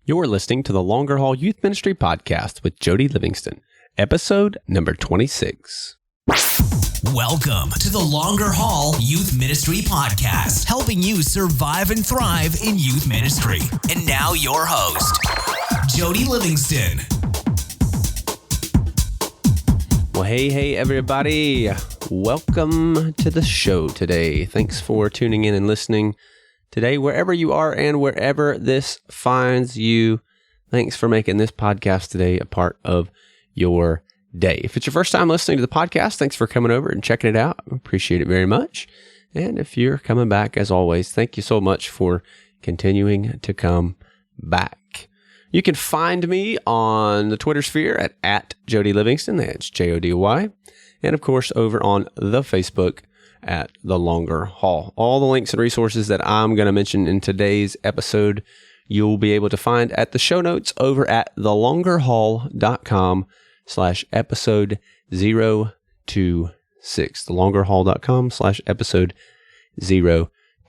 You're listening to the Longer Haul Youth Ministry Podcast with Jody Livingston, episode number 26. Welcome to the Longer Haul Youth Ministry Podcast, helping you survive and thrive in youth ministry. And now your host, Jody Livingston. Well, hey, everybody. Welcome to the show today. Thanks for tuning in and listening today, wherever you are and wherever this finds you. Thanks for making this podcast today a part of your day. If it's your first time listening to the podcast, thanks for coming over and checking it out. I appreciate it very much. And if you're coming back, as always, thank you so much for continuing to come back. You can find me on the Twitter sphere at Jody Livingston. That's Jody. And of course, over on the Facebook at The Longer Haul. All the links and resources that I'm going to mention in today's episode, you'll be able to find at the show notes over at thelongerhaul.com/episode 026. thelongerhaul.com/episode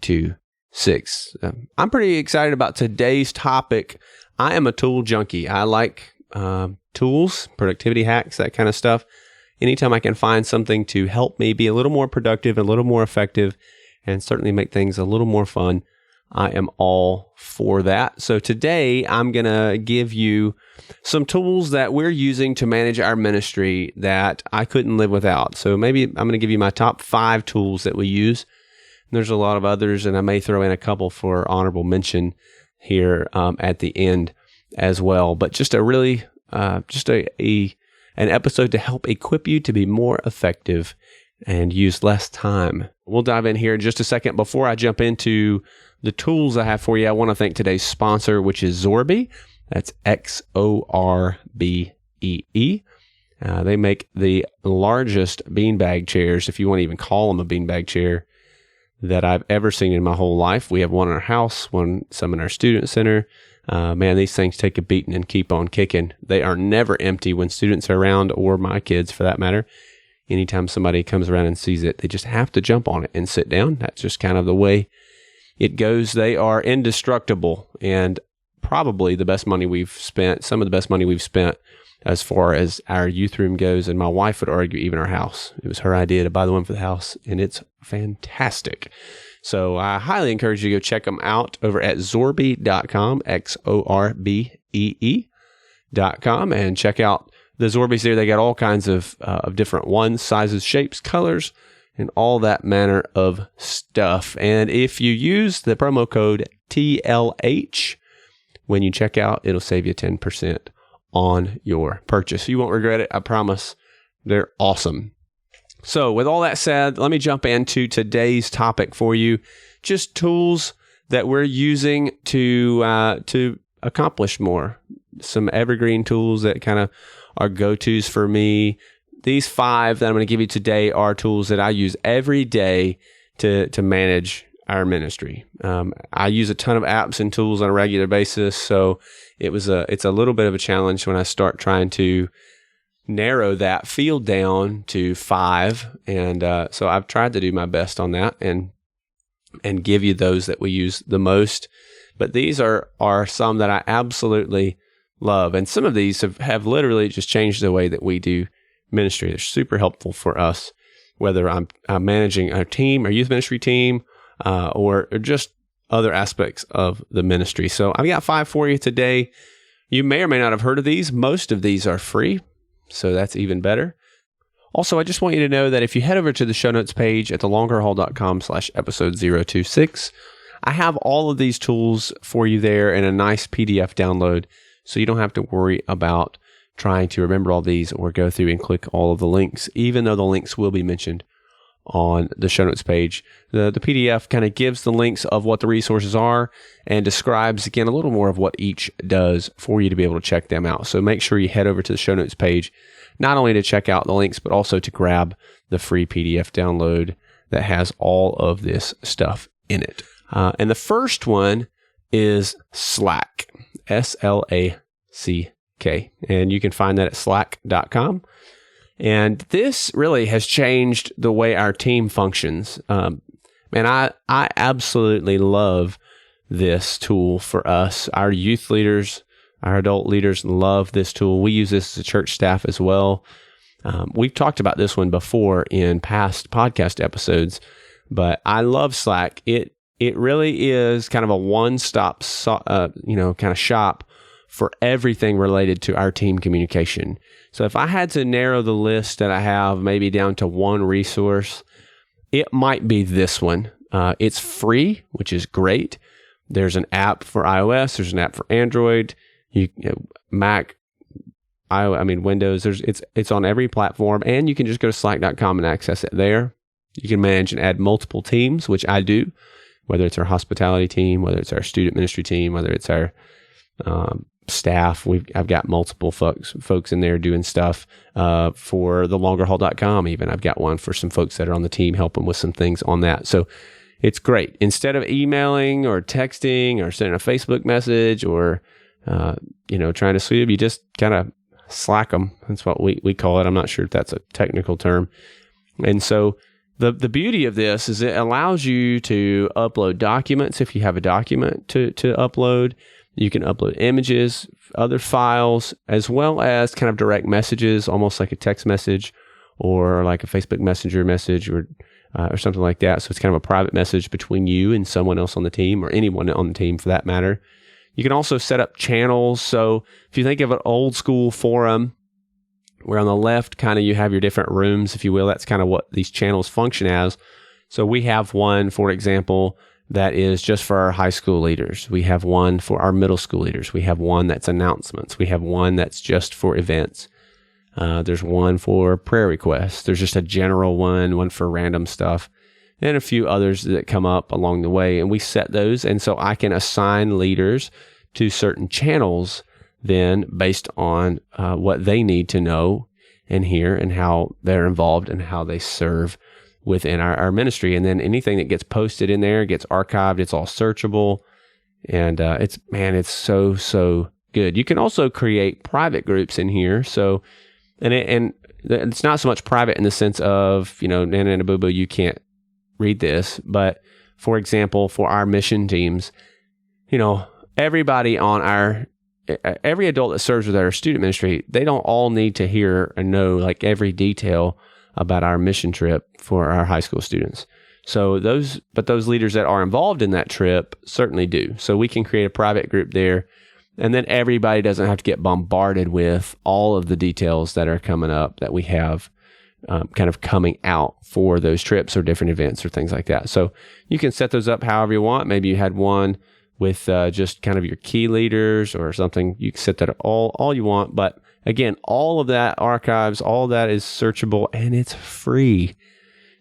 026. I'm pretty excited about today's topic. I am a tool junkie. I like tools, productivity hacks, that kind of stuff. Anytime I can find something to help me be a little more productive, a little more effective, and certainly make things a little more fun, I am all for that. So today I'm going to give you some tools that we're using to manage our ministry that I couldn't live without. So maybe I'm going to give you my top 5 tools that we use. There's a lot of others, and I may throw in a couple for honorable mention here at the end as well. But just a really, an episode to help equip you to be more effective and use less time. We'll dive in here in just a second. Before I jump into the tools I have for you, I want to thank today's sponsor, which is Zorbee. That's Xorbee. They make the largest beanbag chairs, if you want to even call them a beanbag chair, that I've ever seen in my whole life. We have one in our house, some in our student center. Man, these things take a beating and keep on kicking. They are never empty when students are around, or my kids for that matter. Anytime somebody comes around and sees it, they just have to jump on it and sit down. That's just kind of the way it goes. They are indestructible, and probably the best money we've spent, some of the best money we've spent as far as our youth room goes. And my wife would argue even our house. It was her idea to buy the one for the house, and it's fantastic. So I highly encourage you to go check them out over at Zorbee.com, Xorbee.com, and check out the Zorbees there. They got all kinds of different ones, sizes, shapes, colors, and all that manner of stuff. And if you use the promo code TLH when you check out, it'll save you 10% on your purchase. You won't regret it, I promise. They're awesome. So with all that said, let me jump into today's topic for you. Just tools that we're using to accomplish more. Some evergreen tools that kind of are go-tos for me. These 5 that I'm going to give you today are tools that I use every day to manage our ministry. I use a ton of apps and tools on a regular basis, so it's a little bit of a challenge when I start trying to narrow that field down to 5, and so I've tried to do my best on that and give you those that we use the most. But these are some that I absolutely love, and some of these have literally just changed the way that we do ministry. They're super helpful for us, whether I'm managing our team, our youth ministry team, or just other aspects of the ministry. So I've got 5 for you today. You may or may not have heard of these. Most of these are free, so that's even better. Also, I just want you to know that if you head over to the show notes page at thelongerhaul.com/episode 026, I have all of these tools for you there in a nice PDF download, so you don't have to worry about trying to remember all these or go through and click all of the links, even though the links will be mentioned on the show notes page. The PDF kind of gives the links of what the resources are and describes, again, a little more of what each does for you to be able to check them out. So make sure you head over to the show notes page, not only to check out the links, but also to grab the free PDF download that has all of this stuff in it. And the first one is Slack, SLACK. And you can find that at slack.com. And this really has changed the way our team functions. Man, I absolutely love this tool for us. Our youth leaders, our adult leaders love this tool. We use this as a church staff as well. We've talked about this one before in past podcast episodes, but I love Slack. It really is kind of a one-stop, kind of shop for everything related to our team communication. So if I had to narrow the list that I have maybe down to one resource, it might be this one. It's free, which is great. There's an app for iOS. There's an app for Android, Mac, Windows. It's on every platform, and you can just go to slack.com and access it there. You can manage and add multiple teams, which I do, whether it's our hospitality team, whether it's our student ministry team, whether it's our staff. I've got multiple folks in there doing stuff for the longerhaul.com. Even I've got one for some folks that are on the team helping with some things on that. So it's great. Instead of emailing or texting or sending a Facebook message or trying to sweep, you just kind of Slack them. That's what we call it. I'm not sure if that's a technical term. And so the beauty of this is it allows you to upload documents if you have a document to upload. You can upload images, other files, as well as kind of direct messages, almost like a text message or like a Facebook Messenger message or something like that. So it's kind of a private message between you and someone else on the team, or anyone on the team for that matter. You can also set up channels. So if you think of an old school forum, where on the left kind of you have your different rooms, if you will, that's kind of what these channels function as. So we have one, for example, that is just for our high school leaders. We have one for our middle school leaders. We have one that's announcements. We have one that's just for events. There's one for prayer requests. There's just a general one for random stuff, and a few others that come up along the way. And we set those. And so I can assign leaders to certain channels then based on what they need to know and hear and how they're involved and how they serve within our ministry. And then anything that gets posted in there gets archived. It's all searchable. And it's so good. You can also create private groups in here. So, and it's not so much private in the sense of, Nana and Boo Boo, you can't read this. But for example, for our mission teams, everybody on every adult that serves with our student ministry, they don't all need to hear and know like every detail about our mission trip for our high school students. So those leaders that are involved in that trip certainly do. So we can create a private group there, and then everybody doesn't have to get bombarded with all of the details that are coming up that we have kind of coming out for those trips or different events or things like that. So you can set those up however you want. Maybe you had one with just kind of your key leaders or something. You can set that all you want. But again, all of that archives, all of that is searchable, and it's free.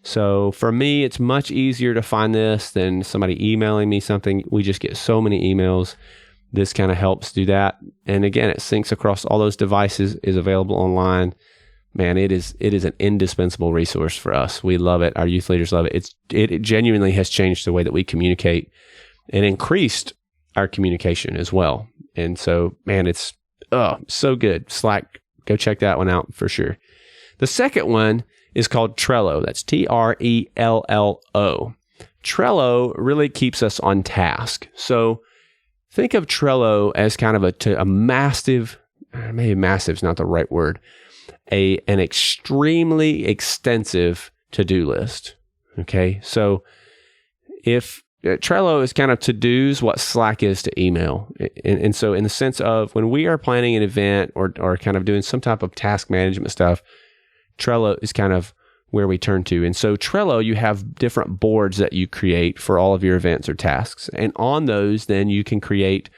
So for me, it's much easier to find this than somebody emailing me something. We just get so many emails. This kind of helps do that. And again, it syncs across all those devices, is available online. Man, it is an indispensable resource for us. We love it. Our youth leaders love it. It genuinely has changed the way that we communicate and increased our communication as well. And so, man, it's so good. Slack, go check that one out for sure. The second one is called Trello. That's Trello. Trello really keeps us on task. So think of Trello as kind of a massive, maybe massive is not the right word, an extremely extensive to-do list. Okay, so if Trello is kind of to-dos what Slack is to email. And so in the sense of when we are planning an event or kind of doing some type of task management stuff, Trello is kind of where we turn to. And so Trello, you have different boards that you create for all of your events or tasks. And on those, then you can create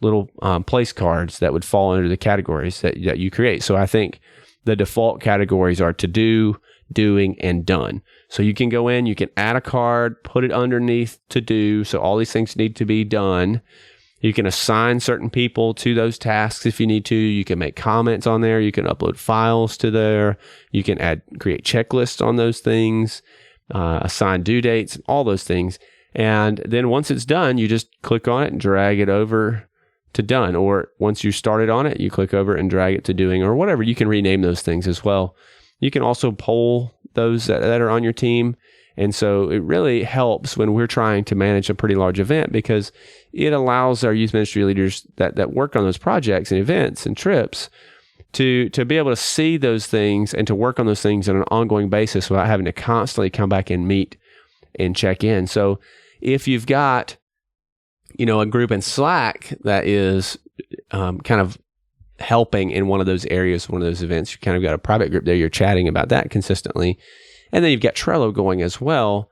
little place cards that would fall under the categories that you create. So I think the default categories are to do, doing, and done. So you can go in, you can add a card, put it underneath to do. So all these things need to be done. You can assign certain people to those tasks if you need to. You can make comments on there. You can upload files to there. You can create checklists on those things, assign due dates, all those things. And then once it's done, you just click on it and drag it over to done. Or once you started on it, you click over and drag it to doing or whatever. You can rename those things as well. You can also poll those that are on your team And so it really helps when we're trying to manage a pretty large event, because it allows our youth ministry leaders that work on those projects and events and trips to be able to see those things and to work on those things on an ongoing basis without having to constantly come back and meet and check in. So if you've got, a group in Slack that is kind of helping in one of those areas, one of those events, you kind of got a private group there, you're chatting about that consistently. And then you've got Trello going as well.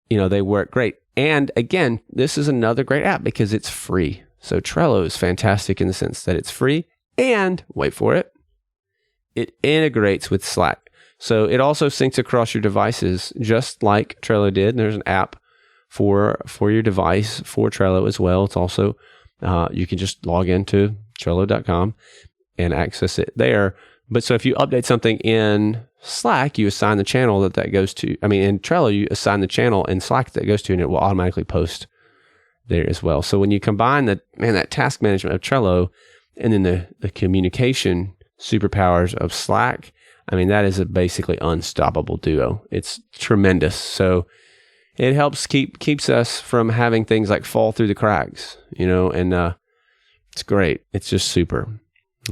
They work great. And again, this is another great app because it's free. So Trello is fantastic in the sense that it's free, and wait for it, it integrates with Slack. So it also syncs across your devices just like Trello did. There's an app for your device for Trello as well. It's also, you can just log into Trello.com and access it there. But so if you update something in Slack, you assign the channel that goes to. In Trello, you assign the channel in Slack that goes to, and it will automatically post there as well. So when you combine that task management of Trello and then the communication superpowers of Slack, that is a basically unstoppable duo. It's tremendous. So it helps keeps us from having things like fall through the cracks, and it's great. It's just super.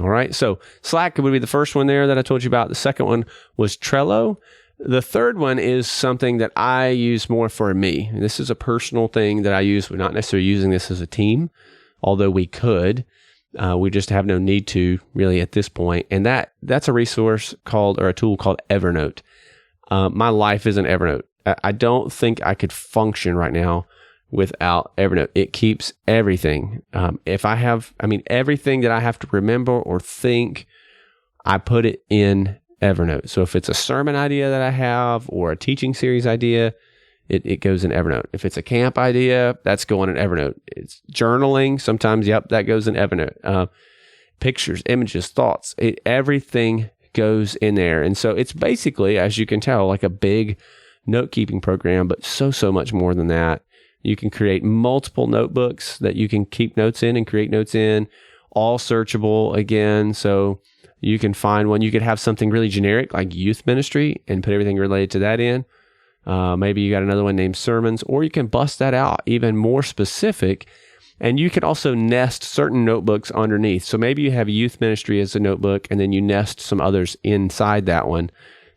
All right. So Slack would be the first one there that I told you about. The second one was Trello. The third one is something that I use more for me. And this is a personal thing that I use. We're not necessarily using this as a team, although we could. We just have no need to really at this point. And that's a resource or a tool called Evernote. My life is an Evernote. I don't think I could function right now without Evernote. It keeps everything. Everything that I have to remember or think, I put it in Evernote. So if it's a sermon idea that I have or a teaching series idea, it goes in Evernote. If it's a camp idea, that's going in Evernote. It's journaling. Sometimes, that goes in Evernote. Pictures, images, thoughts, everything goes in there. And so it's basically, as you can tell, like a big note-keeping program, but so much more than that. You can create multiple notebooks that you can keep notes in and create notes in, all searchable again. So you can find one. You could have something really generic like youth ministry and put everything related to that in. Maybe you got another one named sermons, or you can bust that out even more specific. And you can also nest certain notebooks underneath. So maybe you have youth ministry as a notebook, and then you nest some others inside that one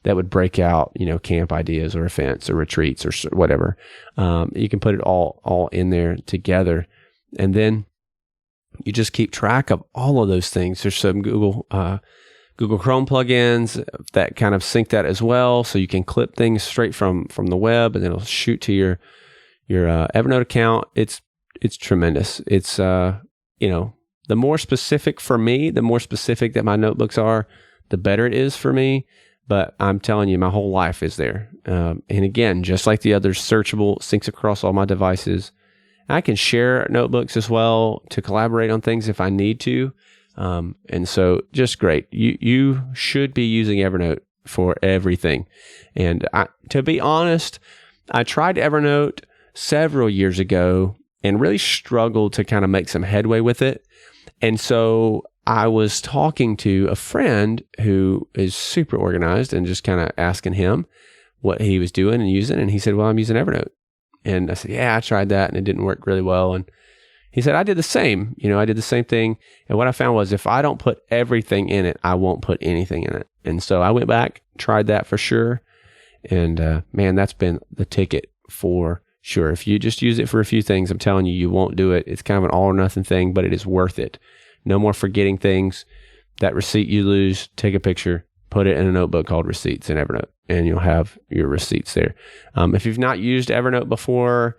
that would break out, camp ideas or events or retreats or whatever. You can put it all in there together. And then you just keep track of all of those things. There's some Google Chrome plugins that kind of sync that as well. So you can clip things straight from the web, and then it'll shoot to your Evernote account. It's tremendous. It's, the more specific for me, the more specific that my notebooks are, the better it is for me. But I'm telling you, my whole life is there. And again, just like the others, searchable, syncs across all my devices. I can share notebooks as well to collaborate on things if I need to. And so just great. You should be using Evernote for everything. And to be honest, I tried Evernote several years ago and really struggled to kind of make some headway with it. And so I was talking to a friend who is super organized and just kind of asking him what he was doing and using. And he said, well, I'm using Evernote. And I said, yeah, I tried that and it didn't work really well. And he said, I did the same. I did the same thing. And what I found was if I don't put everything in it, I won't put anything in it. And so I went back, tried that for sure. And man, that's been the ticket for sure. If you just use it for a few things, I'm telling you, you won't do it. It's kind of an all or nothing thing, but it is worth it. No more forgetting things. That receipt you lose, take a picture, put it in a notebook called Receipts in Evernote, and you'll have your receipts there. If you've not used Evernote before,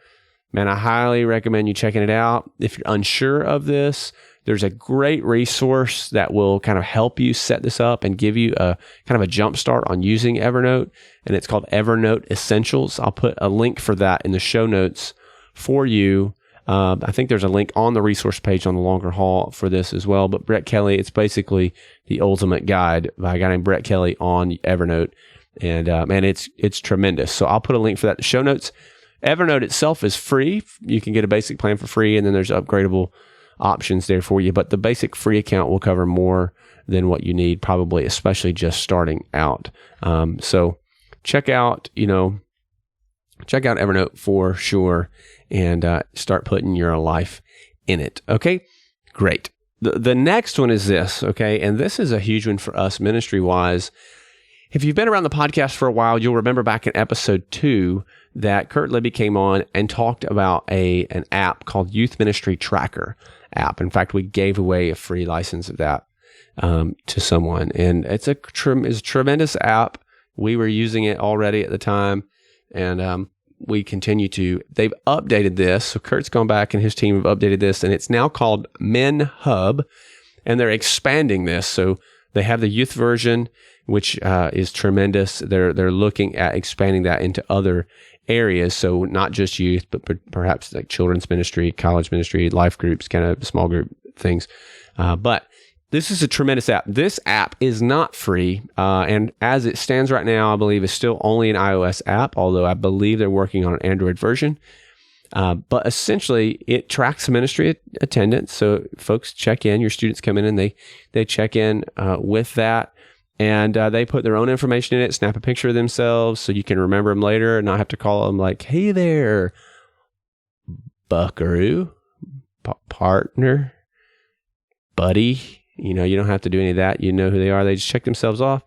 man, I highly recommend you checking it out. If you're unsure of this, there's a great resource that will kind of help you set this up and give you a kind of a jump start on using Evernote, and it's called Evernote Essentials. I'll put a link for that in the show notes for you. I think there's a link on the resource page on the Longer Haul for this as well. But Brett Kelly, it's basically the ultimate guide by a guy named Brett Kelly on Evernote. And man, it's tremendous. So I'll put a link for that in the show notes. Evernote itself is free. You can get a basic plan for free, and then there's upgradable options there for you. But the basic free account will cover more than what you need, probably, especially just starting out. So check out, check out Evernote for sure and start putting your life in it. Okay, great. The next one is this, okay, and this is a huge one for us ministry-wise. If you've been around the podcast for a while, you'll remember back in episode 2 that Kurt Libby came on and talked about an app called Youth Ministry Tracker app. In fact, we gave away a free license of that to someone, and it's a tremendous app. We were using it already at the time, and we continue to. They've updated this, so Kurt's gone back and his team have updated this, and it's now called Men Hub, and they're expanding this. So they have the youth version, which is tremendous. They're looking at expanding that into other areas, so not just youth, but perhaps like children's ministry, college ministry, life groups, kind of small group things. But this is a tremendous app. This app is not free, and as it stands right now, I believe it's still only an iOS app, although I believe they're working on an Android version. But essentially, it tracks ministry attendance. So folks check in, your students come in and they check in with that. And they put their own information in it, snap a picture of themselves so you can remember them later and not have to call them like, hey there, buckaroo, partner, buddy. You know, you don't have to do any of that. You know who they are. They just check themselves off,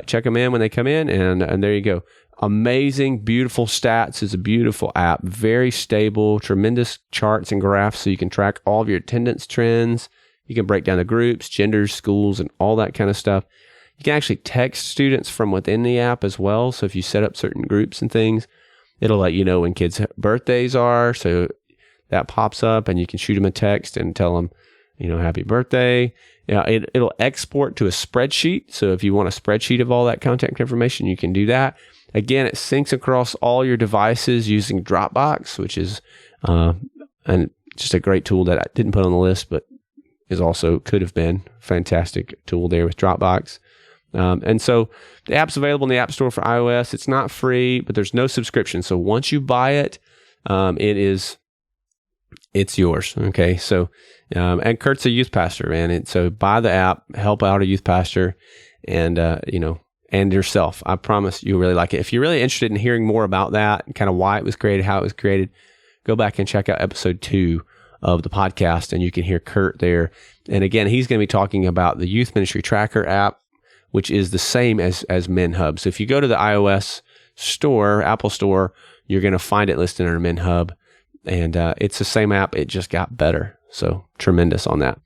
check them in when they come in, and there you go. Amazing, beautiful stats. It's a beautiful app, very stable, tremendous charts and graphs so you can track all of your attendance trends. You can break down the groups, genders, schools, and all that kind of stuff. You can actually text students from within the app as well. So if you set up certain groups and things, it'll let you know when kids' birthdays are. So that pops up and you can shoot them a text and tell them, you know, happy birthday. It'll export to a spreadsheet. So if you want a spreadsheet of all that contact information, you can do that. Again, it syncs across all your devices using Dropbox, which is and just a great tool that I didn't put on the list, but is also could have been a fantastic tool there with Dropbox. And so the app's available in the App Store for iOS. It's not free, but there's no subscription. So once you buy it, it's yours. Okay. So, and Kurt's a youth pastor, man. And so buy the app, help out a youth pastor and, and yourself. I promise you'll really like it. If you're really interested in hearing more about that and kind of why it was created, how it was created, go back and check out episode 2 of the podcast and you can hear Kurt there. And again, he's going to be talking about the Youth Ministry Tracker app, which is the same as Men Hub. So if you go to the iOS store, Apple Store, you're going to find it listed under Men Hub. And it's the same app. It just got better. So tremendous on that.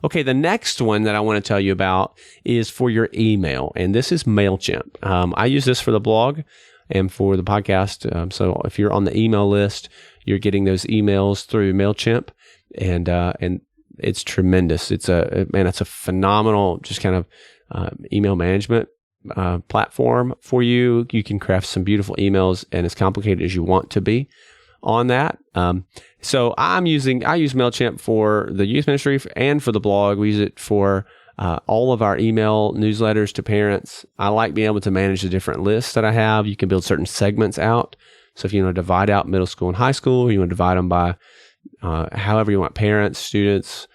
Okay, the next one that I want to tell you about is for your email. And this is MailChimp. I use this for the blog and for the podcast. So if you're on the email list, you're getting those emails through MailChimp. And it's tremendous. It's a phenomenal just kind of email management platform for you. You can craft some beautiful emails and as complicated as you want to be on that. So I use MailChimp for the youth ministry and for the blog. We use it for all of our email newsletters to parents. I like being able to manage the different lists that I have. You can build certain segments out. So if you want to divide out middle school and high school, you want to divide them by however you want, parents, students,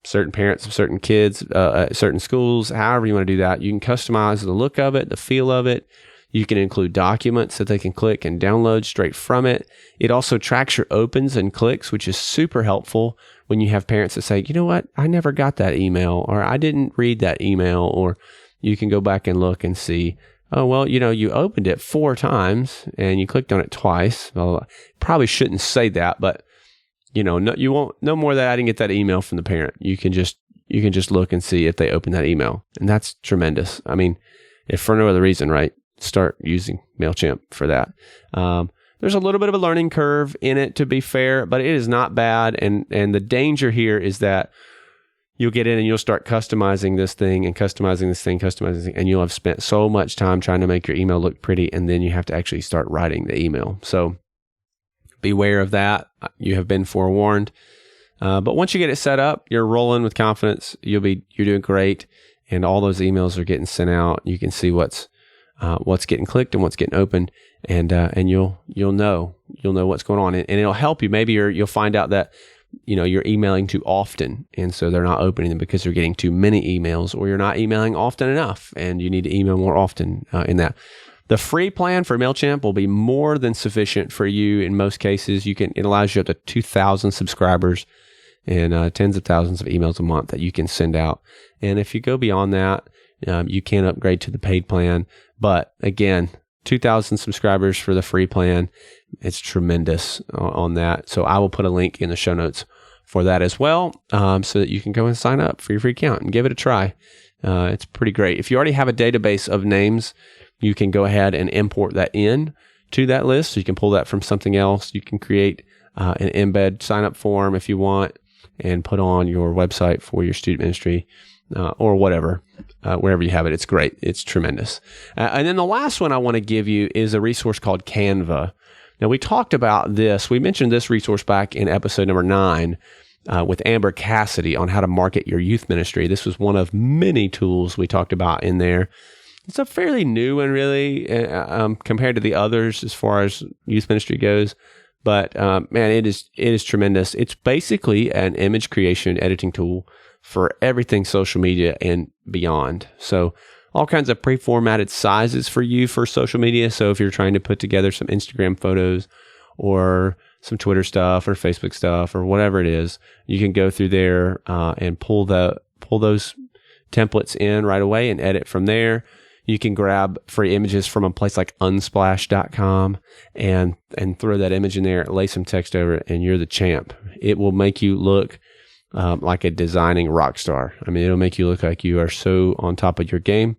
certain parents of certain kids, certain schools, however you want to do that. You can customize the look of it, the feel of it. You can include documents that they can click and download straight from it. It also tracks your opens and clicks, which is super helpful when you have parents that say, you know what, I never got that email, or I didn't read that email, or you can go back and look and see, oh, well, you opened it 4 times and you clicked on it twice. Well, probably shouldn't say that, but you won't know more that I didn't get that email from the parent. You can just look and see if they open that email. And that's tremendous. I mean, if for no other reason, right? Start using MailChimp for that. There's a little bit of a learning curve in it, to be fair, but it is not bad. And the danger here is that you'll get in and you'll start customizing this thing and customizing this thing, and you'll have spent so much time trying to make your email look pretty, and then you have to actually start writing the email. So beware of that. You have been forewarned. But once you get it set up, you're rolling with confidence. You're doing great, and all those emails are getting sent out. You can see what's getting clicked and what's getting opened, and you'll know what's going on, and it'll help you. Maybe you'll find out that you're emailing too often, and so they're not opening them because they're getting too many emails, or you're not emailing often enough, and you need to email more often in that. The free plan for MailChimp will be more than sufficient for you in most cases. It allows you up to 2,000 subscribers and tens of thousands of emails a month that you can send out. And if you go beyond that, you can upgrade to the paid plan. But again, 2,000 subscribers for the free plan. It's tremendous on that. So I will put a link in the show notes for that as well, so that you can go and sign up for your free account and give it a try. It's pretty great. If you already have a database of names, you can go ahead and import that in to that list. So you can pull that from something else. You can create an embed sign-up form if you want and put on your website for your student ministry or whatever, wherever you have it. It's great. It's tremendous. And then the last one I want to give you is a resource called Canva. Now, we talked about this. We mentioned this resource back in episode number 9 with Amber Cassidy on how to market your youth ministry. This was one of many tools we talked about in there. It's a fairly new one, really, compared to the others as far as youth ministry goes. But man, it is tremendous. It's basically an image creation editing tool for everything social media and beyond. So all kinds of pre-formatted sizes for you for social media. So if you're trying to put together some Instagram photos or some Twitter stuff or Facebook stuff or whatever it is, you can go through there and pull those templates in right away and edit from there. You can grab free images from a place like unsplash.com and throw that image in there, lay some text over it, and you're the champ. It will make you look like a designing rock star. I mean, it'll make you look like you are so on top of your game.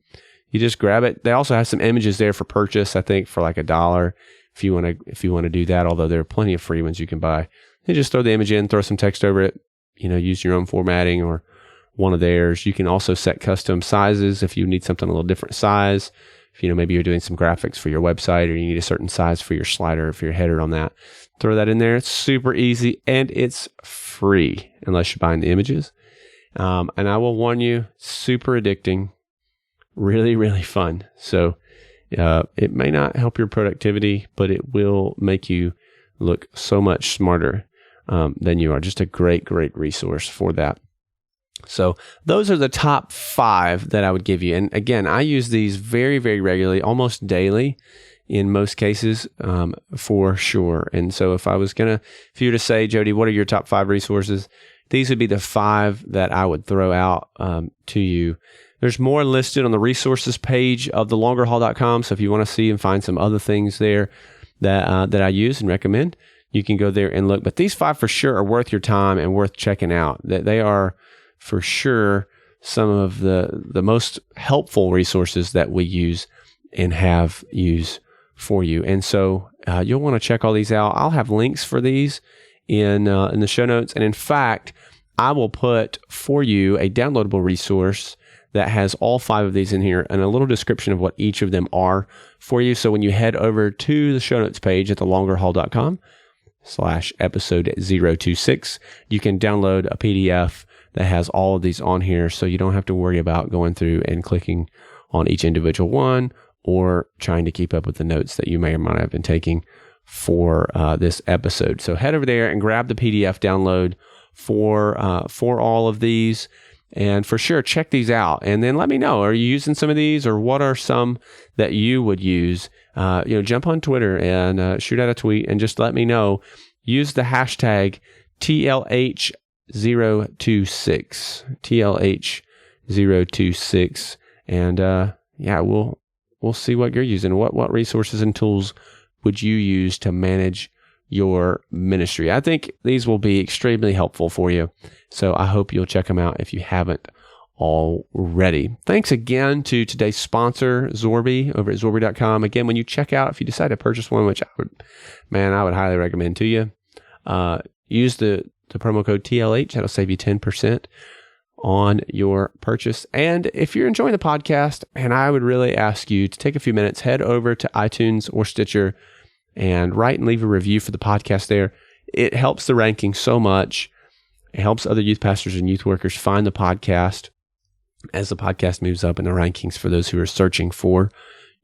You just grab it. They also have some images there for purchase, I think, for like $1 if you want to do that, although there are plenty of free ones you can buy. You just throw the image in, throw some text over it, use your own formatting or one of theirs. You can also set custom sizes if you need something a little different size. If maybe you're doing some graphics for your website or you need a certain size for your slider, for your header on that, throw that in there. It's super easy and it's free unless you're buying the images. And I will warn you, super addicting, really, really fun. So it may not help your productivity, but it will make you look so much smarter than you are. Just a great, great resource for that. So those are the top 5 that I would give you. And again, I use these very, very regularly, almost daily in most cases, for sure. And so if you were to say, Jody, what are your top 5 resources? These would be the 5 that I would throw out to you. There's more listed on the resources page of thelongerhaul.com. So if you want to see and find some other things there that I use and recommend, you can go there and look. But these 5 for sure are worth your time and worth checking out. They are for sure some of the most helpful resources that we use and have used for you. And so you'll want to check all these out. I'll have links for these in the show notes. And in fact, I will put for you a downloadable resource that has all 5 of these in here and a little description of what each of them are for you. So when you head over to the show notes page at thelongerhaul.com/episode 026, you can download a PDF that has all of these on here, so you don't have to worry about going through and clicking on each individual one or trying to keep up with the notes that you may or might have been taking for this episode. So head over there and grab the PDF download for all of these, and for sure check these out. And then let me know, are you using some of these, or what are some that you would use? Jump on Twitter and shoot out a tweet and just let me know. Use the hashtag TLH026, TLH026, and we'll see what you're using. What resources and tools would you use to manage your ministry? I think these will be extremely helpful for you. So I hope you'll check them out if you haven't already. Thanks again to today's sponsor, Zorby, over at Zorby.com. Again, when you check out, if you decide to purchase one, which I would highly recommend to you, use the promo code TLH. That'll save you 10% on your purchase. And if you're enjoying the podcast, and I would really ask you to take a few minutes, head over to iTunes or Stitcher and write and leave a review for the podcast there. It helps the ranking so much. It helps other youth pastors and youth workers find the podcast as the podcast moves up in the rankings for those who are searching for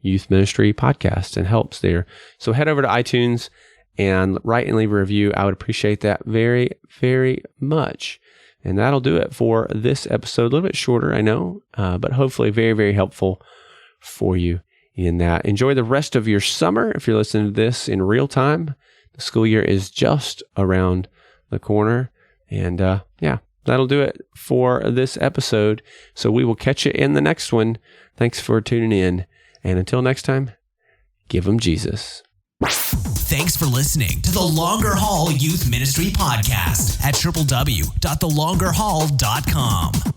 youth ministry podcasts, and helps there. So head over to iTunes and write and leave a review. I would appreciate that very, very much. And that'll do it for this episode. A little bit shorter, I know, but hopefully very, very helpful for you in that. Enjoy the rest of your summer. If you're listening to this in real time, the school year is just around the corner. And that'll do it for this episode. So we will catch you in the next one. Thanks for tuning in. And until next time, give them Jesus. Thanks for listening to the Longer Haul Youth Ministry Podcast at www.thelongerhaul.com.